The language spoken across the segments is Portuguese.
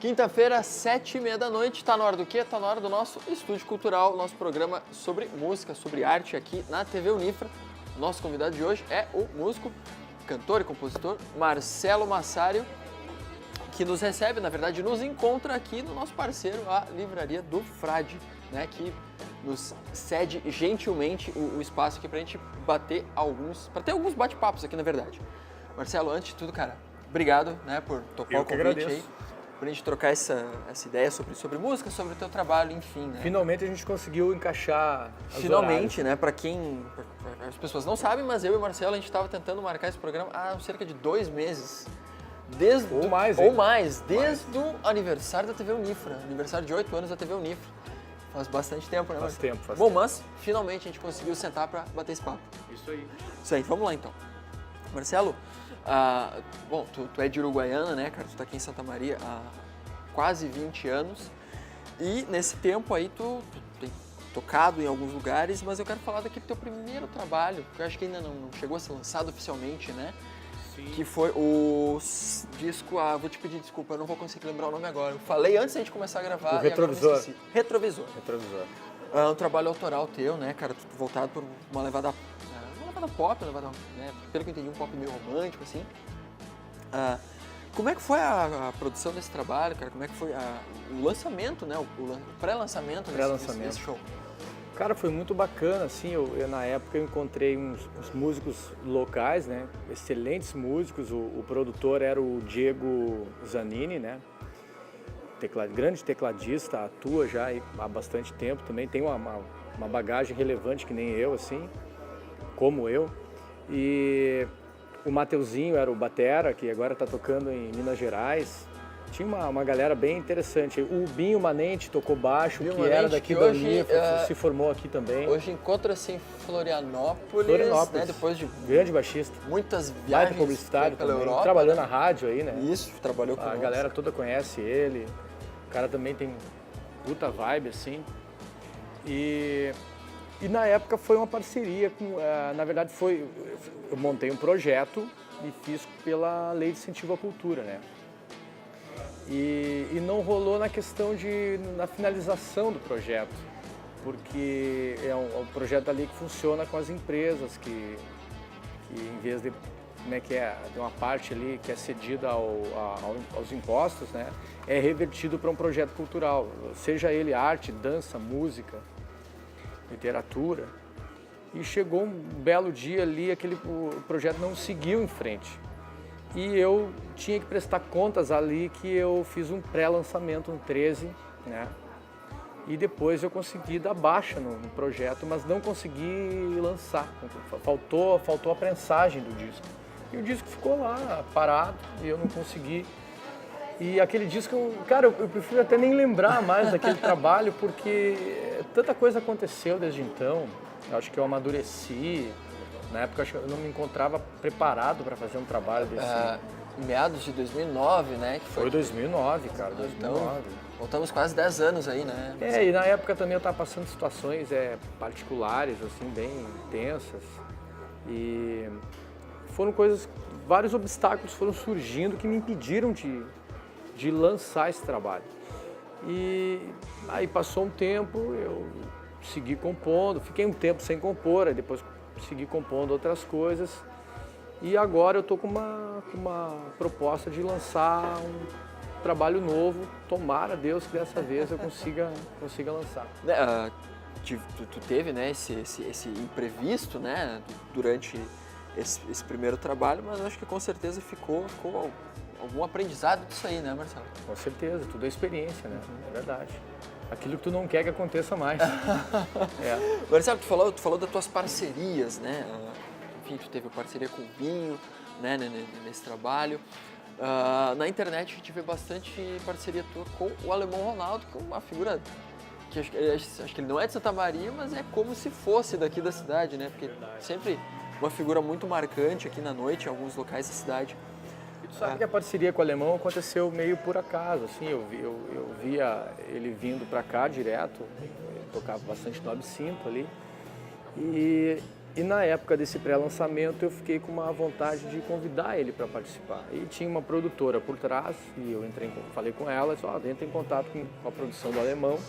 Quinta-feira, 7h30 da noite, está na hora do quê? Está na hora do nosso Estúdio Cultural, nosso programa sobre música, sobre arte aqui na TV Unifra. Nosso convidado de hoje é o músico, cantor e compositor Marcelo Massario, que nos recebe, na verdade, nos encontra aqui no nosso parceiro, a Livraria do Frade, né, que nos cede gentilmente o espaço aqui para a gente ter alguns bate-papos aqui, na verdade. Marcelo, antes de tudo, cara, obrigado, né, por topar o convite aí, por a gente trocar essa ideia sobre música, sobre o teu trabalho, enfim, né. Finalmente a gente conseguiu encaixar as Finalmente, horários. né, para quem, as pessoas não sabem, mas eu e o Marcelo, a gente estava tentando marcar esse programa há cerca de 2 meses. Desde o aniversário da TV Unifra, aniversário de 8 anos da TV Unifra. Faz bastante tempo, né? Faz tempo. Bom, mas finalmente a gente conseguiu sentar para bater esse papo. Isso aí. Isso aí, vamos lá então. Marcelo, bom, tu é de Uruguaiana, né, cara? Tu tá aqui em Santa Maria há quase 20 anos. E nesse tempo aí tu tem tocado em alguns lugares, mas eu quero falar daqui do teu primeiro trabalho, que eu acho que ainda não chegou a ser lançado oficialmente, né? Sim. Que foi o disco, vou te pedir desculpa, eu não vou conseguir lembrar o nome agora. Eu falei antes da gente começar a gravar. O Retrovisor. Retrovisor. Retrovisor. É um trabalho autoral teu, né, cara, voltado por uma levada pop, né, pelo que eu entendi, um pop meio romântico, assim. Como é que foi a produção desse trabalho, cara? Como é que foi o lançamento, né, o pré-lançamento desse show? Cara, foi muito bacana, assim, eu na época eu encontrei uns músicos locais, né, excelentes músicos, o produtor era o Diego Zanini, né, grande tecladista, atua já há bastante tempo também, tem uma bagagem relevante que nem eu, assim, como eu, e o Mateuzinho era o batera, que agora está tocando em Minas Gerais. Tinha uma galera bem interessante. O Binho Manente tocou baixo, que era daqui da Unifra, se formou aqui também. Hoje encontra-se em Florianópolis, né, depois de grande baixista. Muitas viagens publicitário pela também, Europa. trabalhando na rádio aí, né? Isso, trabalhou com a galera toda conhece ele. O cara também tem puta vibe, assim. E na época foi uma parceria com... na verdade, eu montei um projeto e fiz pela Lei de Incentivo à Cultura, né? E não rolou na questão na finalização do projeto, porque é um projeto ali que funciona com as empresas, que em vez de, né, que é de uma parte ali que é cedida aos impostos, né, é revertido para um projeto cultural, seja ele arte, dança, música, literatura. E chegou um belo dia ali, o projeto não seguiu em frente. E eu tinha que prestar contas ali que eu fiz um pré-lançamento, um 13, né? E depois eu consegui dar baixa no projeto, mas não consegui lançar. Faltou a prensagem do disco. E o disco ficou lá, parado, e eu não consegui. E aquele disco, cara, eu prefiro até nem lembrar mais daquele trabalho, porque tanta coisa aconteceu desde então. Eu acho que eu amadureci. Na época eu não me encontrava preparado para fazer um trabalho desse. Meados de 2009, né? Que foi 2009, cara, 2009. Então, voltamos quase 10 anos aí, né? E na época também eu estava passando situações particulares, assim, bem intensas. E foram vários obstáculos foram surgindo que me impediram de lançar esse trabalho. E aí passou um tempo, eu segui compondo, fiquei um tempo sem compor, aí depois segui compondo outras coisas e agora eu estou com uma proposta de lançar um trabalho novo. Tomara Deus que dessa vez eu consiga lançar. Tu teve, né, esse imprevisto, né, durante esse primeiro trabalho, mas eu acho que com certeza ficou algum aprendizado disso aí, né, Marcelo? Com certeza, tudo é experiência, né? É verdade. Aquilo que tu não quer que aconteça mais. Marcelo, tu falou das tuas parcerias, né? Enfim, tu teve parceria com o Binho, né, nesse trabalho. Na internet a gente vê bastante parceria tua com o Alemão Ronaldo, que é uma figura que acho que ele não é de Santa Maria, mas é como se fosse daqui da cidade, né? Porque sempre uma figura muito marcante aqui na noite em alguns locais da cidade. Sabe que a parceria com o Alemão aconteceu meio por acaso, assim, eu via ele vindo para cá direto, ele tocava bastante no Absinto ali, e E na época desse pré-lançamento eu fiquei com uma vontade de convidar ele para participar. E tinha uma produtora por trás e eu falei com ela, disse, entra em contato com a produção do Alemão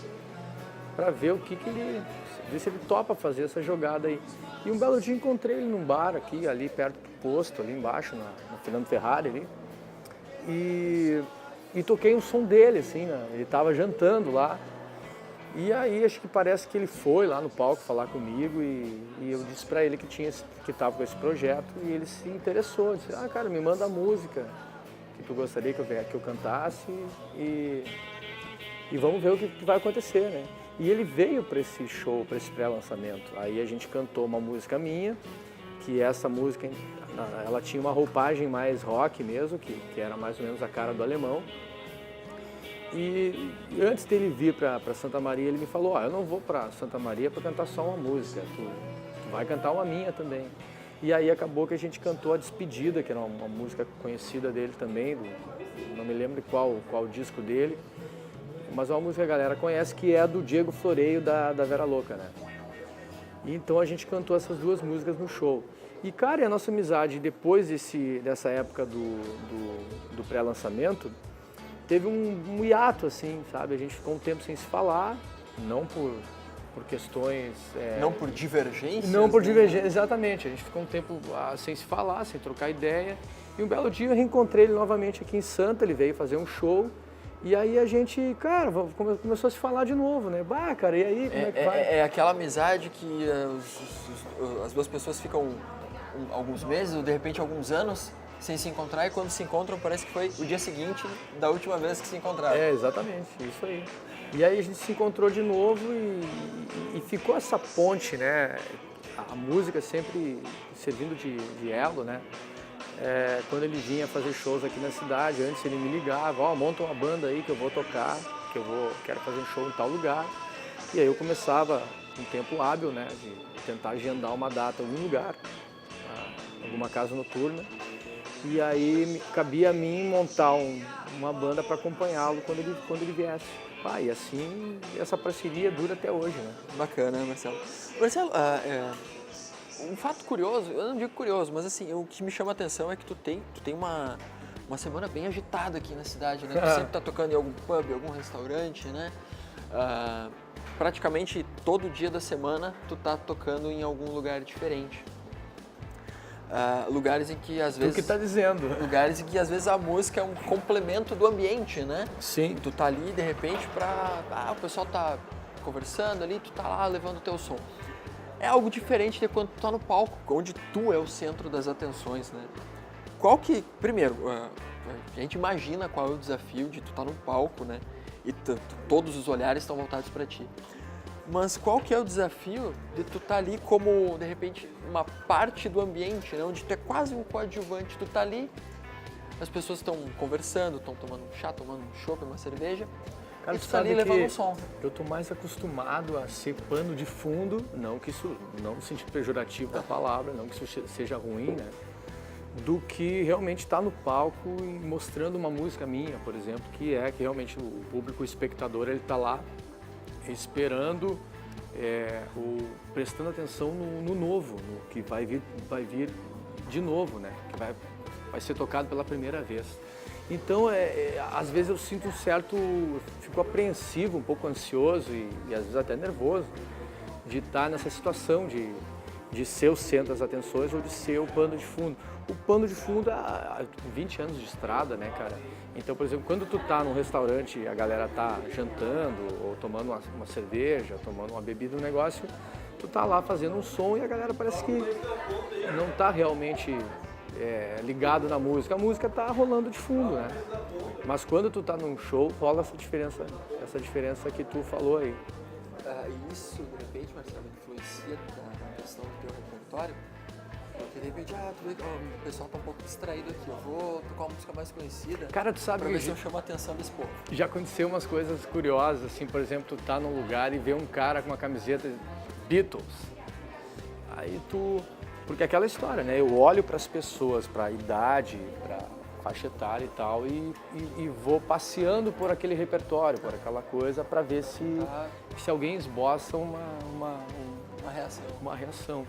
para ver o que ele, ver se ele topa fazer essa jogada aí. E um belo dia encontrei ele num bar aqui, ali perto do posto, ali embaixo, na Fernando Ferrari ali. E toquei um som dele, assim, né? Ele estava jantando lá. E aí acho que parece que ele foi lá no palco falar comigo e eu disse para ele que estava com esse projeto e ele se interessou, disse, cara, me manda a música que tu gostaria que eu cantasse e vamos ver o que vai acontecer, né? E ele veio para esse show, para esse pré-lançamento. Aí a gente cantou uma música minha, que essa música, ela tinha uma roupagem mais rock mesmo, que era mais ou menos a cara do Alemão. E antes dele vir para Santa Maria, ele me falou, eu não vou para Santa Maria para cantar só uma música, tu vai cantar uma minha também. E aí acabou que a gente cantou A Despedida, que era uma música conhecida dele também, não me lembro de qual disco dele, mas é uma música que a galera conhece, que é do Diego Floreio, da Vera Louca, né? E então a gente cantou essas duas músicas no show. E, cara, e a nossa amizade, depois dessa época do pré-lançamento, teve um hiato, assim, sabe? A gente ficou um tempo sem se falar, não por questões... Não por divergências? Não por divergências, exatamente. A gente ficou um tempo sem se falar, sem trocar ideia. E um belo dia eu reencontrei ele novamente aqui em Santa, ele veio fazer um show. E aí a gente, cara, começou a se falar de novo, né? Cara, e aí, como é que vai? É aquela amizade que as duas pessoas ficam alguns meses ou de repente alguns anos sem se encontrar e quando se encontram parece que foi o dia seguinte da última vez que se encontraram. Exatamente, isso aí. E aí a gente se encontrou de novo e ficou essa ponte, né? A música sempre servindo de elo, né? Quando ele vinha fazer shows aqui na cidade, antes ele me ligava, monta uma banda aí que eu vou tocar, quero fazer um show em tal lugar. E aí eu começava um tempo hábil, né? De tentar agendar uma data em algum lugar, alguma casa noturna. E aí cabia a mim montar uma banda para acompanhá-lo quando ele viesse. E assim, essa parceria dura até hoje, né? Bacana, Marcelo. Marcelo, um fato curioso, eu não digo curioso, mas assim, o que me chama a atenção é que tu tem uma semana bem agitada aqui na cidade, né? Tu sempre tá tocando em algum pub, algum restaurante, né? Praticamente todo dia da semana tu tá tocando em algum lugar diferente. Lugares em que às vezes... Tu que tá dizendo. Lugares em que às vezes a música é um complemento do ambiente, né? Sim. Tu tá ali de repente o pessoal tá conversando ali, tu tá lá levando o teu som. É algo diferente de quando tu tá no palco, onde tu é o centro das atenções, né? Primeiro, a gente imagina qual é o desafio de tu tá no palco, né? E todos os olhares estão voltados para ti. Mas qual que é o desafio de tu estar ali como, de repente, uma parte do ambiente, né? Onde tu é quase um coadjuvante, tu tá ali, as pessoas estão conversando, estão tomando um chá, tomando um chopp, uma cerveja, cara, e tu tá ali levando um som. Eu tô mais acostumado a ser pano de fundo, não no sentido pejorativo da palavra, não que isso seja ruim, né? Do que realmente estar no palco e mostrando uma música minha, por exemplo, que realmente o público, o espectador, ele tá lá esperando, prestando atenção no novo, no que vai vir de novo, né? Que vai ser tocado pela primeira vez. Então, às vezes eu sinto fico apreensivo, um pouco ansioso e às vezes até nervoso de estar nessa situação de ser o centro das atenções ou de ser o pano de fundo. O pano de fundo há 20 anos de estrada, né, cara? Então, por exemplo, quando tu tá num restaurante e a galera tá jantando ou tomando uma cerveja, tomando uma bebida, um negócio, tu tá lá fazendo um som e a galera parece que não tá realmente ligado na música. A música tá rolando de fundo, né? Mas quando tu tá num show, rola essa diferença que tu falou aí. Isso, de repente, Marcelo, influencia na questão do teu repertório? Porque de repente, o pessoal tá um pouco distraído aqui, eu vou tocar uma música mais conhecida. Cara, tu sabe pra ver se eu chamo a atenção desse povo. Já aconteceu umas coisas curiosas, assim, por exemplo, tu tá num lugar e vê um cara com uma camiseta Beatles. Aí porque é aquela história, né? Eu olho para as pessoas, para a idade, para faixa etária e tal, e vou passeando por aquele repertório, por aquela coisa, para ver se alguém esboça uma reação.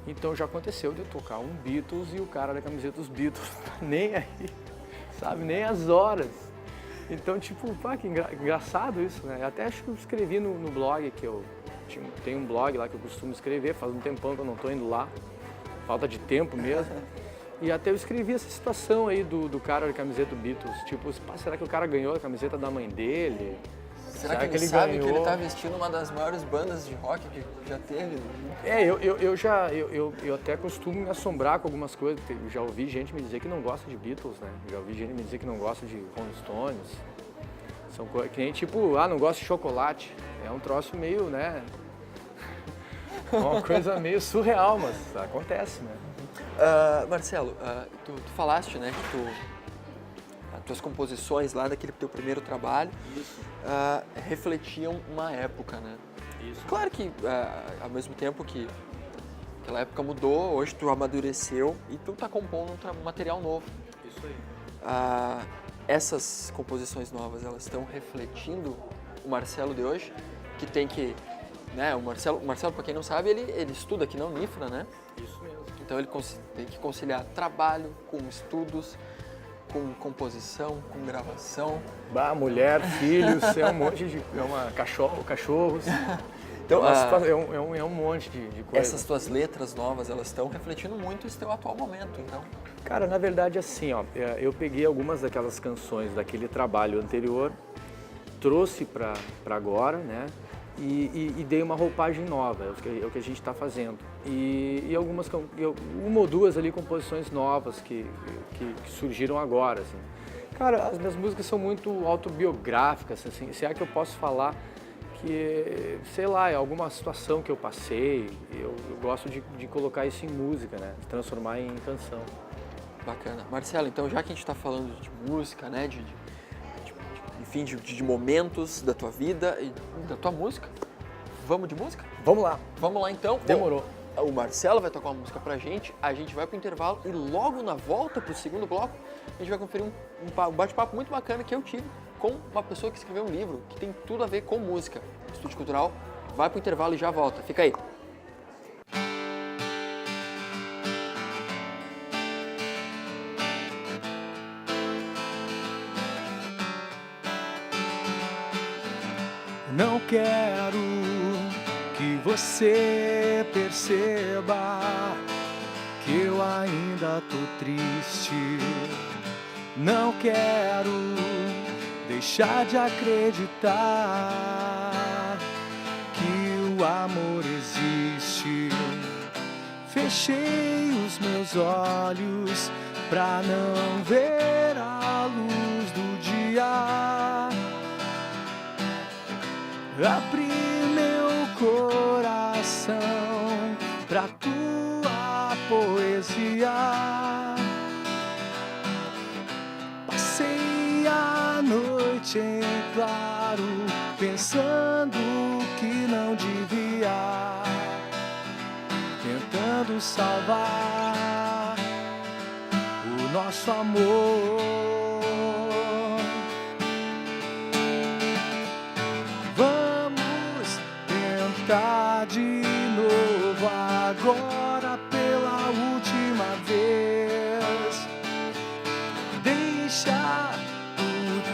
Então já aconteceu de eu tocar um Beatles e o cara da camiseta dos Beatles nem aí, sabe, nem as horas. Então, tipo, pá, que engraçado isso, né? Até acho que eu escrevi no blog, que eu tenho um blog lá que eu costumo escrever, faz um tempão que eu não tô indo lá, falta de tempo mesmo. E até eu escrevi essa situação aí do cara da camiseta do Beatles, tipo, pá, será que o cara ganhou a camiseta da mãe dele? Será que ele sabe que ele tá vestindo uma das maiores bandas de rock que já teve? Eu até costumo me assombrar com algumas coisas. Eu já ouvi gente me dizer que não gosta de Beatles, né? Já ouvi gente me dizer que não gosta de Rolling Stones. São coisas que nem tipo, não gosta de chocolate. É um troço meio, né? Uma coisa meio surreal, mas acontece, né? Marcelo, tu falaste, né, que as tuas composições lá daquele teu primeiro trabalho refletiam uma época, né? Isso. Claro que ao mesmo tempo que aquela época mudou, hoje tu amadureceu e tu tá compondo um material novo. Isso aí. Essas composições novas, elas estão refletindo o Marcelo de hoje, que tem que, né, o Marcelo, para quem não sabe, ele estuda aqui na Unifra, né? Isso mesmo. Então ele tem que conciliar trabalho com estudos, com composição, com gravação. Mulher, filhos, é um monte de... cachorros. Então, é um monte de coisa. Essas tuas letras novas, elas estão refletindo muito esse teu atual momento, então? Cara, na verdade, assim, ó, eu peguei algumas daquelas canções daquele trabalho anterior, trouxe para agora, né? E dei uma roupagem nova, é o que a gente está fazendo. E uma ou duas ali composições novas que surgiram agora, assim. Cara, as minhas músicas são muito autobiográficas, assim, se é que eu posso falar que, sei lá, é alguma situação que eu passei, eu gosto de colocar isso em música, né? De transformar em canção. Bacana. Marcelo, então já que a gente está falando de música, né, enfim, de momentos da tua vida e da tua música, vamos de música? Vamos lá. Vamos lá então. Demorou. Bom, o Marcelo vai tocar uma música pra gente, a gente vai pro intervalo e logo na volta pro segundo bloco a gente vai conferir um bate-papo muito bacana que eu tive com uma pessoa que escreveu um livro que tem tudo a ver com música. Estúdio Cultural vai pro intervalo e já volta. Fica aí. Não quero que você perceba que eu ainda tô triste. Não quero deixar de acreditar que o amor existe. Fechei os meus olhos pra não ver a luz do dia. Abri meu coração pra tua poesia. Passei a noite em claro, pensando que não devia, tentando salvar o nosso amor. De novo agora pela última vez. Deixa o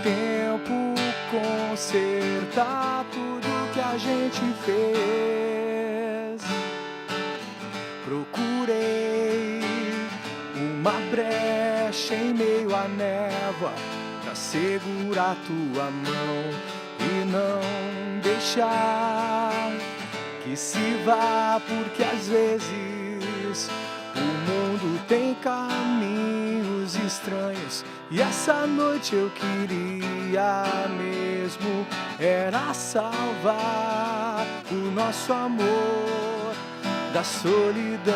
tempo consertar tudo que a gente fez. Procurei uma brecha em meio à névoa pra segurar tua mão e não deixar que se vá, porque às vezes o mundo tem caminhos estranhos e essa noite eu queria mesmo era salvar o nosso amor da solidão.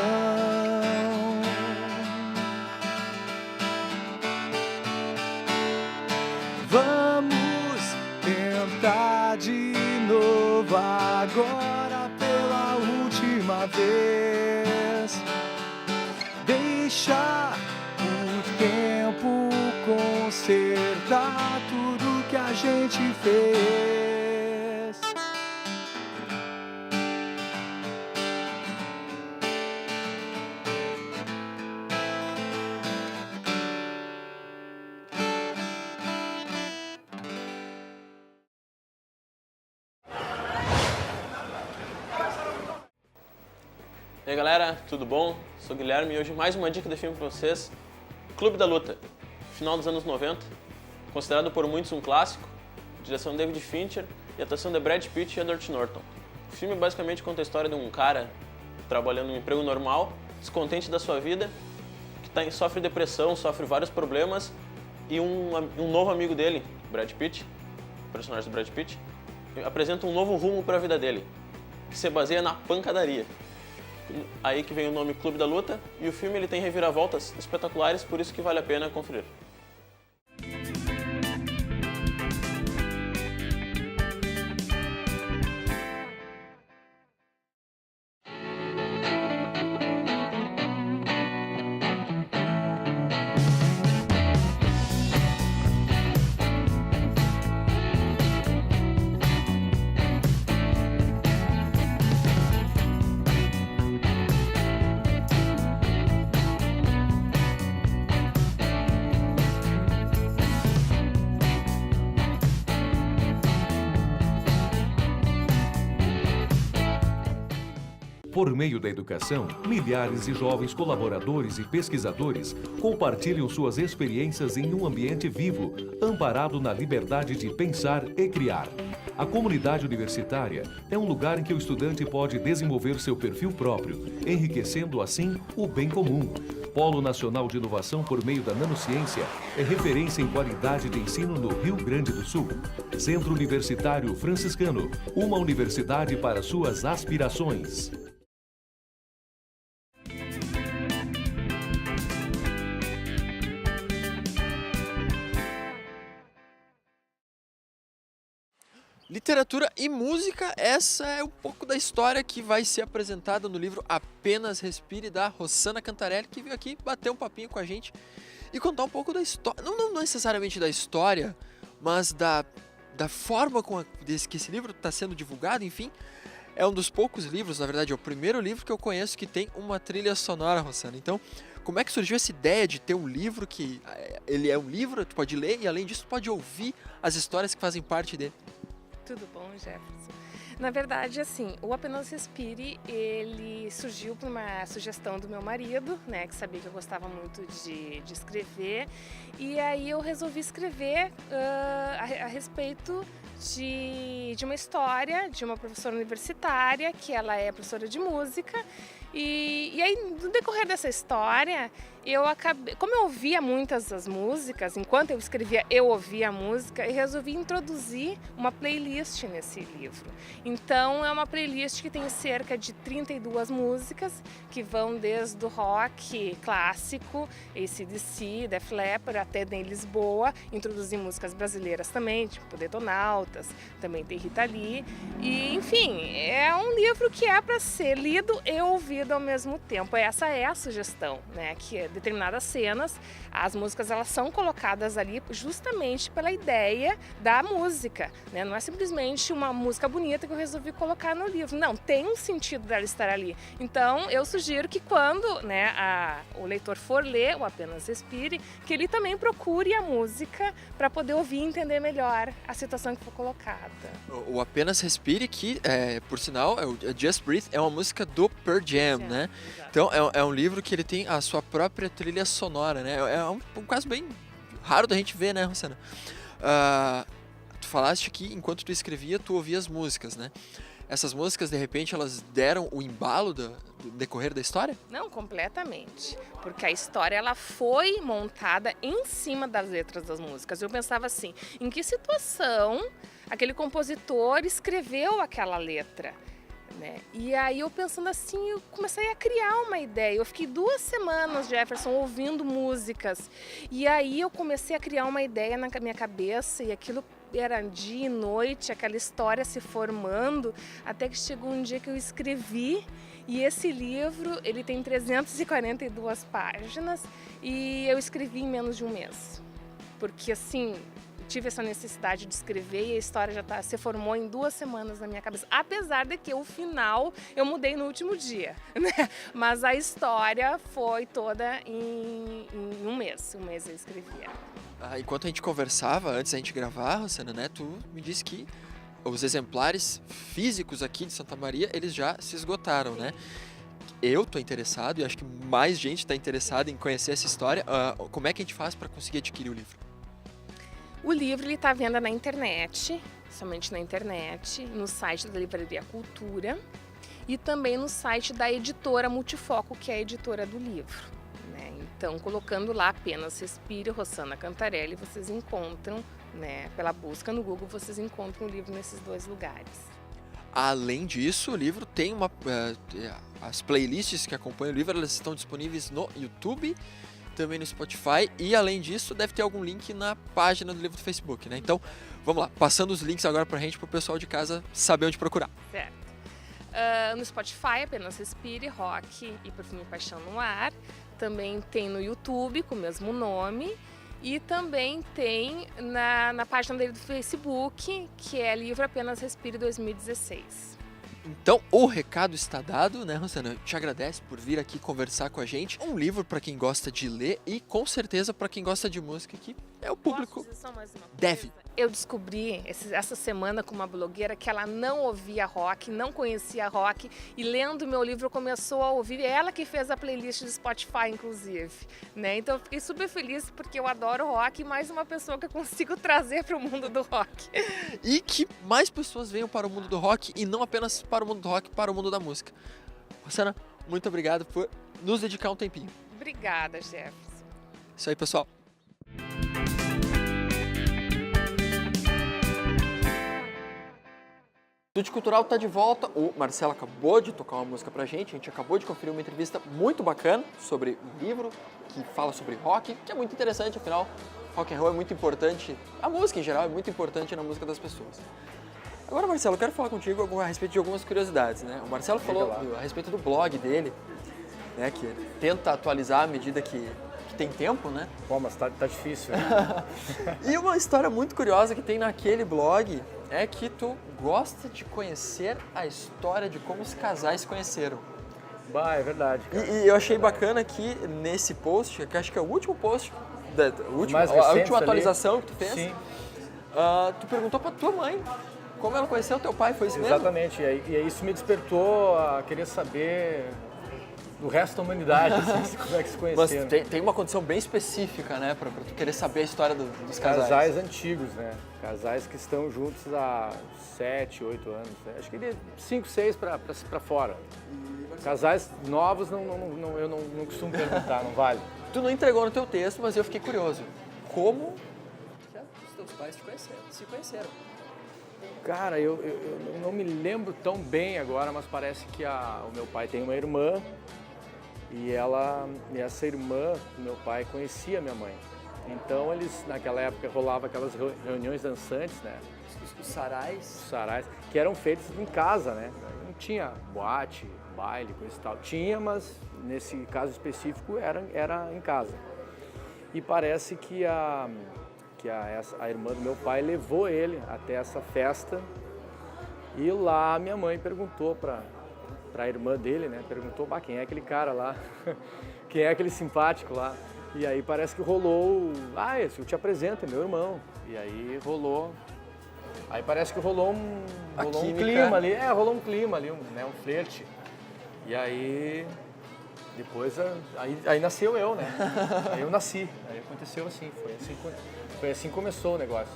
Vamos tentar de novo agora pela última vez. Deixa o tempo consertar tudo que a gente fez. E aí galera, tudo bom? Sou o Guilherme e hoje mais uma dica de filme para vocês. Clube da Luta, final dos anos 90, considerado por muitos um clássico, direção de David Fincher e atuação de Brad Pitt e Edward Norton. O filme basicamente conta a história de um cara trabalhando em um emprego normal, descontente da sua vida, que sofre depressão, sofre vários problemas e um novo amigo dele, Brad Pitt, o personagem do Brad Pitt, apresenta um novo rumo para a vida dele, que se baseia na pancadaria. Aí que vem o nome Clube da Luta, e o filme ele tem reviravoltas espetaculares, por isso que vale a pena conferir. Por meio da educação, milhares de jovens colaboradores e pesquisadores compartilham suas experiências em um ambiente vivo, amparado na liberdade de pensar e criar. A comunidade universitária é um lugar em que o estudante pode desenvolver seu perfil próprio, enriquecendo assim o bem comum. Polo Nacional de Inovação por meio da Nanociência é referência em qualidade de ensino no Rio Grande do Sul. Centro Universitário Franciscano, uma universidade para suas aspirações. Literatura e música, essa é um pouco da história que vai ser apresentada no livro Apenas Respire, da Rossana Cantarelli, que veio aqui bater um papinho com a gente e contar um pouco da história, não necessariamente da história, mas da forma que esse livro está sendo divulgado, enfim. É um dos poucos livros, na verdade é o primeiro livro que eu conheço que tem uma trilha sonora, Rossana. Então, como é que surgiu essa ideia de ter um livro que ele é um livro, tu pode ler e além disso tu pode ouvir as histórias que fazem parte dele? Tudo bom, Jefferson? Na verdade, assim, o Apenas Respire, ele surgiu por uma sugestão do meu marido, né, que sabia que eu gostava muito de escrever, e aí eu resolvi escrever a respeito de uma história de uma professora universitária, que ela é professora de música, e aí, no decorrer dessa história, eu acabei, como eu ouvia muitas as músicas, enquanto eu escrevia, eu ouvia a música e resolvi introduzir uma playlist nesse livro. Então, é uma playlist que tem cerca de 32 músicas, que vão desde o rock clássico, AC/DC, Def Leppard, até em Lisboa, introduzi músicas brasileiras também, tipo Detonautas, também tem Rita Lee, e enfim, é um livro que é para ser lido e ouvido ao mesmo tempo. Essa é a sugestão, né, que determinadas cenas, as músicas elas são colocadas ali justamente pela ideia da música, né? Não é simplesmente uma música bonita que eu resolvi colocar no livro, não, tem um sentido dela estar ali. Então eu sugiro que quando, né, o leitor for ler o Apenas Respire, que ele também procure a música para poder ouvir e entender melhor a situação que foi colocada. O Apenas Respire, que por sinal é o Just Breathe, é uma música do Pearl Jam, né? Exato. Então é um livro que ele tem a sua própria trilha sonora, né? É um caso bem raro da gente ver, né, Rossana? Tu falaste que enquanto tu escrevia, tu ouvia as músicas, né? Essas músicas, de repente, elas deram o embalo do decorrer da história? Não, completamente. Porque a história ela foi montada em cima das letras das músicas. Eu pensava assim, em que situação aquele compositor escreveu aquela letra? Né? E aí eu pensando assim, eu comecei a criar uma ideia. Eu fiquei 2 semanas, Jefferson, ouvindo músicas. E aí eu comecei a criar uma ideia na minha cabeça e aquilo era dia e noite, aquela história se formando, até que chegou um dia que eu escrevi. E esse livro, ele tem 342 páginas e eu escrevi em menos de um mês. Porque assim, tive essa necessidade de escrever e a história já se formou em 2 semanas na minha cabeça. Apesar de que o final eu mudei no último dia, né? Mas a história foi toda em um mês. Um mês eu escrevia. Enquanto a gente conversava, antes da gente gravar, Rossana, né? Tu me disse que os exemplares físicos aqui de Santa Maria, eles já se esgotaram, né? eu tô interessado e acho que mais gente está interessada em conhecer essa história, como é que a gente faz para conseguir adquirir o livro? O livro ele está à venda na internet, somente na internet, no site da Livraria Cultura e também no site da editora Multifoco, que é a editora do livro, né? Então, colocando lá apenas Respire, Rossana Cantarelli, vocês encontram, né, pela busca no Google, vocês encontram o livro nesses 2 lugares. Além disso, o livro tem as playlists que acompanham o livro, elas estão disponíveis no YouTube, também no Spotify, e além disso deve ter algum link na página do livro do Facebook, né? Então, vamos lá, passando os links agora pra gente, pro pessoal de casa saber onde procurar. Certo. No Spotify, apenas Respire, Rock e Perfume e Paixão no Ar. Também tem no YouTube, com o mesmo nome. E também tem na página dele do Facebook, que é Livro Apenas Respire 2016. Então, o recado está dado, né, Rossana? Te agradece por vir aqui conversar com a gente. Um livro para quem gosta de ler e, com certeza, para quem gosta de música, que é o público Posso dizer só mais uma coisa? deve. Eu descobri essa semana com uma blogueira que ela não ouvia rock, não conhecia rock, e lendo meu livro começou a ouvir. Ela que fez a playlist do Spotify, inclusive, né? Então eu fiquei super feliz porque eu adoro rock e mais uma pessoa que eu consigo trazer para o mundo do rock. E que mais pessoas venham para o mundo do rock e não apenas para o mundo do rock, para o mundo da música. Rossana, muito obrigado por nos dedicar um tempinho. Obrigada, Jefferson. Isso aí, pessoal. O Estúdio Cultural está de volta, o Marcelo acabou de tocar uma música pra gente, a gente acabou de conferir uma entrevista muito bacana sobre um livro que fala sobre rock, que é muito interessante, afinal, rock and roll é muito importante, a música em geral é muito importante na música das pessoas. Agora, Marcelo, eu quero falar contigo a respeito de algumas curiosidades, né? O Marcelo falou a respeito do blog dele, né, que tenta atualizar à medida que tem tempo, né? Pô, mas tá difícil, né? E uma história muito curiosa que tem naquele blog é que tu gosta de conhecer a história de como os casais se conheceram. Bah, é verdade, cara. E eu achei bacana que nesse post, que acho que é o último post, a última atualização ali que tu fez, sim. Tu perguntou pra tua mãe como ela conheceu teu pai, foi isso mesmo? Exatamente, e aí isso me despertou a querer saber do resto da humanidade, assim, como é que se conheceram. Mas tem uma condição bem específica, né, pra tu querer saber a história dos casais. Casais antigos, né? Casais que estão juntos há 7, 8 anos, né? Acho que de 5, 6 pra fora. Casais novos eu não costumo perguntar, não vale. Tu não entregou no teu texto, mas eu fiquei curioso. Como os teus pais se conheceram? Cara, eu não me lembro tão bem agora, mas parece que o meu pai tem uma irmã e essa irmã do meu pai conhecia a minha mãe. Então eles, naquela época, rolava aquelas reuniões dançantes, né? Os sarais? Os sarais, que eram feitos em casa, né? Não tinha boate, baile, coisa e tal. Tinha, mas nesse caso específico era em casa. E parece que a irmã do meu pai levou ele até essa festa e lá minha mãe perguntou para a irmã dele, né? Perguntou, quem é aquele cara lá? Quem é aquele simpático lá? E aí parece que rolou, esse eu te apresento, é meu irmão. E aí rolou, parece que rolou um clima ali, rolou um clima ali, né? Um flerte. E aí depois, aí nasceu eu, né? Aí eu nasci, aí aconteceu assim, foi assim que começou o negócio.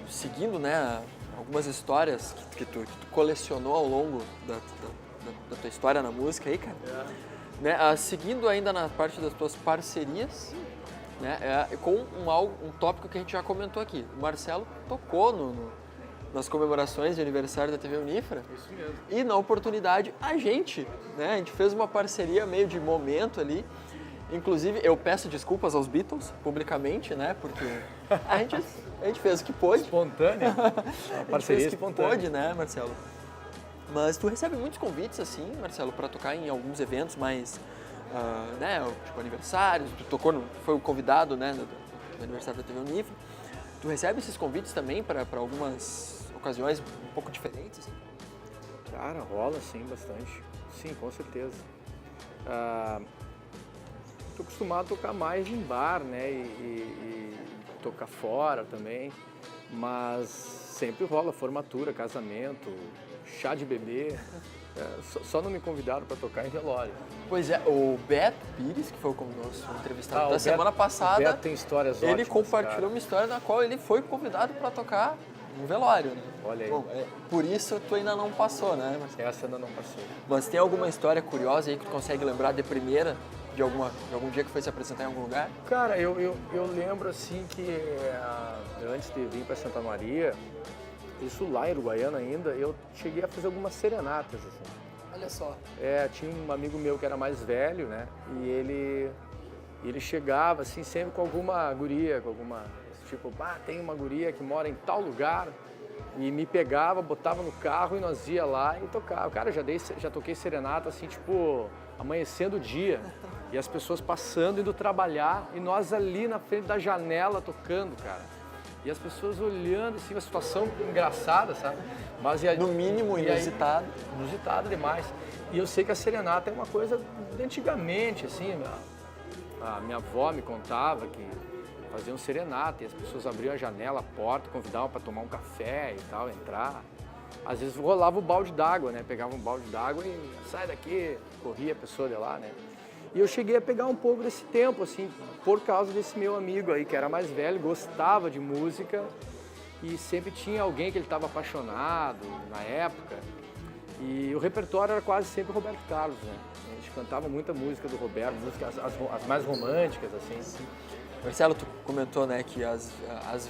Seguindo, né, algumas histórias que tu colecionou ao longo da tua história na música aí, cara, né, seguindo ainda na parte das tuas parcerias, né, com um tópico que a gente já comentou aqui. O Marcelo tocou nas comemorações de aniversário da TV Unifra. Isso mesmo. E na oportunidade, a gente fez uma parceria meio de momento ali. Inclusive, eu peço desculpas aos Beatles, publicamente, né? Porque a gente fez o que pôde. Espontânea. Uma parceria espontânea. Pôde, né, Marcelo? Mas tu recebe muitos convites, assim, Marcelo, para tocar em alguns eventos mais, né, tipo aniversários. Tu tocou, foi o convidado, né, do aniversário da TV Unifra. Tu recebe esses convites também para algumas ocasiões um pouco diferentes? Assim? Cara, rola sim, bastante. Sim, com certeza. Tô acostumado a tocar mais em bar, né, e tocar fora também, mas sempre rola formatura, casamento, chá de bebê. Só não me convidaram para tocar em velório. Pois é, o Beto Pires, que foi o nosso entrevistado o da Beto- semana passada, O Beto tem histórias ele ótimas, compartilhou cara. uma história na qual ele foi convidado para tocar no velório, né? Olha aí. Bom, por isso tu ainda não passou, né? Essa ainda não passou. Mas tem alguma história curiosa aí que tu consegue lembrar de primeira, de algum dia que foi se apresentar em algum lugar? Cara, eu lembro assim que antes de vir para Santa Maria, isso lá em Uruguaiana ainda, eu cheguei a fazer algumas serenatas, assim. Olha só. Tinha um amigo meu que era mais velho, né? E ele chegava assim sempre com alguma guria, tipo, tem uma guria que mora em tal lugar, e me pegava, botava no carro e nós ia lá e tocava. Cara, já toquei serenata assim, tipo, amanhecendo o dia, e as pessoas passando, indo trabalhar, e nós ali na frente da janela tocando, cara. E as pessoas olhando, assim, uma situação engraçada, sabe? Mas No mínimo inusitado. Inusitado demais. E eu sei que a serenata é uma coisa de antigamente, assim, a minha avó me contava que faziam serenata e as pessoas abriam a janela, a porta, convidavam para tomar um café e tal, entrar. Às vezes rolava o balde d'água, né? Pegava um balde d'água e sai daqui, corria a pessoa de lá, né? E eu cheguei a pegar um pouco desse tempo, assim, por causa desse meu amigo aí, que era mais velho, gostava de música e sempre tinha alguém que ele estava apaixonado na época. E o repertório era quase sempre Roberto Carlos, né? A gente cantava muita música do Roberto, músicas as mais românticas, assim. Marcelo, tu comentou, né, que às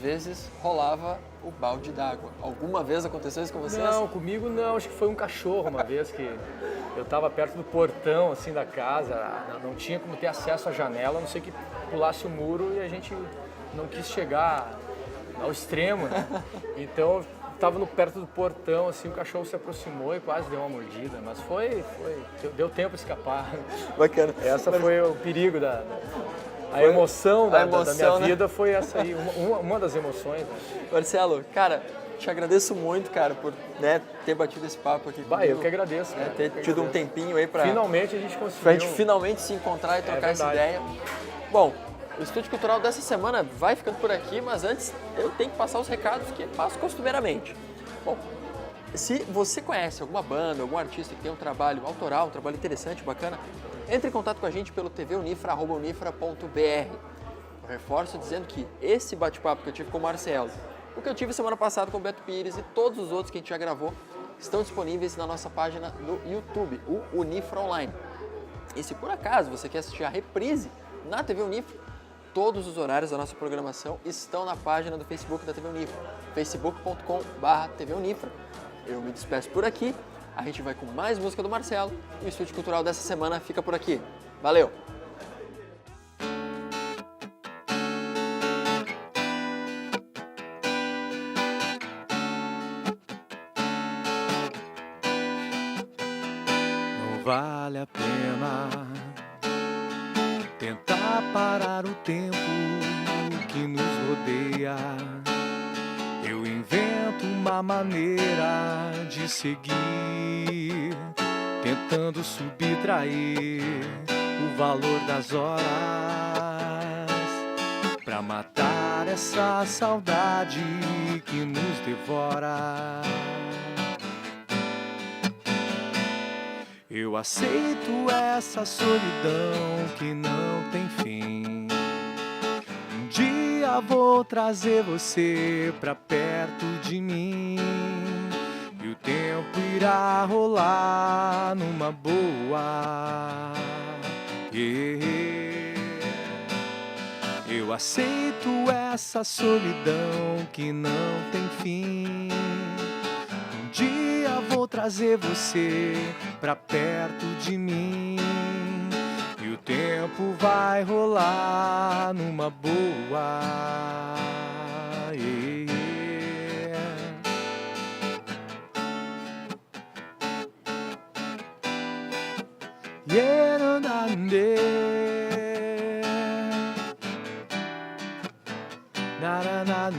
vezes rolava o balde d'água. Alguma vez aconteceu isso com vocês? Não, comigo não. Acho que foi um cachorro uma vez que eu estava perto do portão, assim, da casa. Não tinha como ter acesso à janela, a não ser que pulasse o muro e a gente não quis chegar ao extremo, né? Então, estava perto do portão, assim, o cachorro se aproximou e quase deu uma mordida. Mas deu tempo de escapar. Bacana. Essa foi o perigo a emoção da minha né? vida foi essa aí, uma das emoções. Né? Marcelo, cara, te agradeço muito, cara, por ter batido esse papo aqui comigo. Eu que agradeço. Cara, ter tido um tempinho aí pra finalmente a gente conseguiu. Pra gente finalmente se encontrar e trocar essa ideia. Bom, o Estúdio Cultural dessa semana vai ficando por aqui, mas antes eu tenho que passar os recados que passo costumeiramente. Bom, se você conhece alguma banda, algum artista que tem um trabalho autoral, um trabalho interessante, bacana, entre em contato com a gente pelo tvunifra@unifra.br. Eu reforço dizendo que esse bate-papo que eu tive com o Marcelo, o que eu tive semana passada com o Beto Pires e todos os outros que a gente já gravou, estão disponíveis na nossa página do YouTube, o Unifra Online. E se por acaso você quer assistir a reprise na TV Unifra, todos os horários da nossa programação estão na página do Facebook da TV Unifra, facebook.com/tvunifra. Eu me despeço por aqui. A gente vai com mais música do Marcelo e o Estúdio Cultural dessa semana fica por aqui. Valeu! Não vale a pena tentar parar o tempo que nos rodeia. Eu invento uma maneira de seguir, tentando subtrair o valor das horas, pra matar essa saudade que nos devora. Eu aceito essa solidão que não tem fim. Um dia vou trazer você pra perto de mim, e o tempo irá rolar numa boa. Eu aceito essa solidão que não tem fim. Um dia vou trazer você pra perto de mim, e o tempo vai rolar numa boa. Na na na